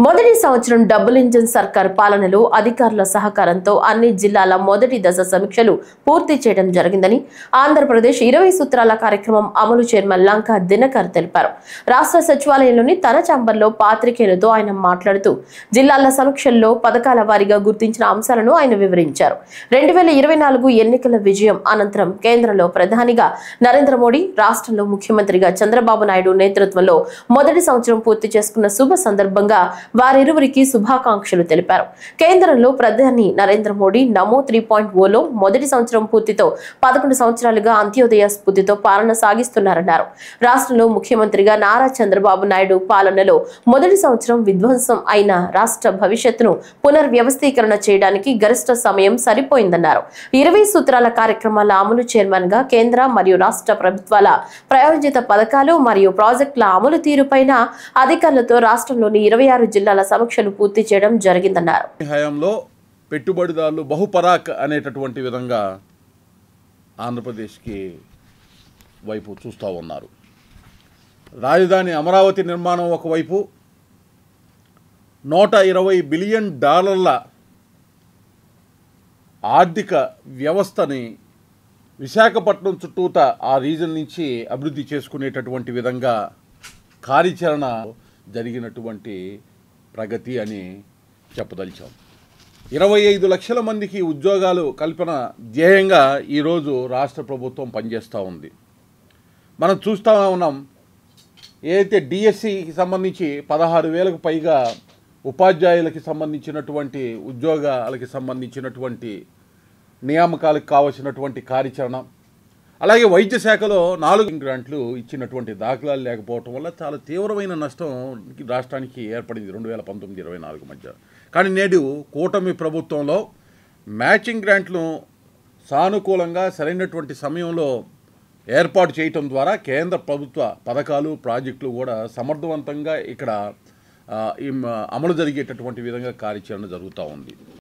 మొదటి సంవత్సరం double engine సర్కార్ పాలనలో అధికారుల సహకారంతో అన్ని జిల్లాల మొదటి దశ సమీక్షలు పూర్తి చేయడం జరిగిందని ఆంధ్రప్రదేశ్ 20 సూత్రాల కార్యక్రమం అమలు చైర్మన్ లంకా దినకర్ తెలిపారు. రాష్ట్ర సచివాలయంలోని తన ఛాంబర్లో పాత్రికేయులతో ఆయన మాట్లాడుతూ జిల్లాల సమీక్షల్లో పథకాల వారీగా గుర్తించిన అంశాలను ఆయన వివరించారు. 2024 ఎన్నికల విజయం అనంతరం కేంద్రంలో ప్రధానిగా నరేంద్ర మోడీ, రాష్ట్రంలో ముఖ్యమంత్రిగా చంద్రబాబు నాయుడు నేతృత్వంలో మొదటి సంవత్సరం పూర్తి చేసుకున్న శుభ సందర్భంగా వారిరువురికి శుభాకాంక్షలు తెలిపారు. కేంద్రంలో ప్రధాని నరేంద్ర మోడీ నమో 3.0లో మొదటి సంవత్సరం పూర్తితో 11 సంవత్సరాలుగా అంత్యోదయ స్ఫూర్తితో పాలన సాగిస్తున్నారన్నారు. రాష్ట్రంలో ముఖ్యమంత్రిగా నారా చంద్రబాబు నాయుడు పాలనలో మొదటి సంవత్సరం విధ్వంసం అయిన రాష్ట్ర భవిష్యత్తును పునర్వ్యవస్థీకరణ చేయడానికి గరిష్ట సమయం సరిపోయిందన్నారు. 20 సూత్రాల కార్యక్రమాల అమలు చైర్మన్ గా కేంద్ర మరియు రాష్ట్ర ప్రభుత్వాల ప్రాయోజిత పథకాలు మరియు ప్రాజెక్టుల అమలు తీరుపైన అధికారులతో రాష్ట్రంలోని 26 జిల్లాల సమీక్షలు పూర్తి చేయడం జరిగిందన్నారు. హయాంలో పెట్టుబడిదారులు బహుపరాక్ అనేటటువంటి విధంగా ఆంధ్రప్రదేశ్కి వైపు చూస్తూ ఉన్నారు. రాజధాని అమరావతి నిర్మాణం ఒకవైపు, $120 బిలియన్ ఆర్థిక వ్యవస్థని విశాఖపట్నం చుట్టూత ఆ రీజన్ నుంచి అభివృద్ధి చేసుకునేటటువంటి విధంగా కార్యాచరణ జరిగినటువంటి ప్రగతి అని చెప్పదలిచాం. 25 లక్షల మందికి ఉద్యోగాలు కల్పన ధ్యేయంగా ఈరోజు రాష్ట్ర ప్రభుత్వం పనిచేస్తూ ఉంది. మనం చూస్తూ ఉన్నాం, ఏదైతే డిఎస్సికి సంబంధించి 16,000కు పైగా ఉపాధ్యాయులకి సంబంధించినటువంటి ఉద్యోగాలకి సంబంధించినటువంటి నియామకాలకు కావలసినటువంటి కార్యాచరణ, అలాగే వైద్య శాఖలో 4 గ్రాంట్లు ఇచ్చినటువంటి దాఖలాలు లేకపోవటం వల్ల చాలా తీవ్రమైన నష్టం రాష్ట్రానికి ఏర్పడింది 2019-24 మధ్య. కానీ నేడు కూటమి ప్రభుత్వంలో మ్యాచింగ్ గ్రాంట్లను సానుకూలంగా సరైనటువంటి సమయంలో ఏర్పాటు చేయటం ద్వారా కేంద్ర ప్రభుత్వ పథకాలు, ప్రాజెక్టులు కూడా సమర్థవంతంగా ఇక్కడ అమలు జరిగేటటువంటి విధంగా కార్యాచరణ జరుగుతూ ఉంది.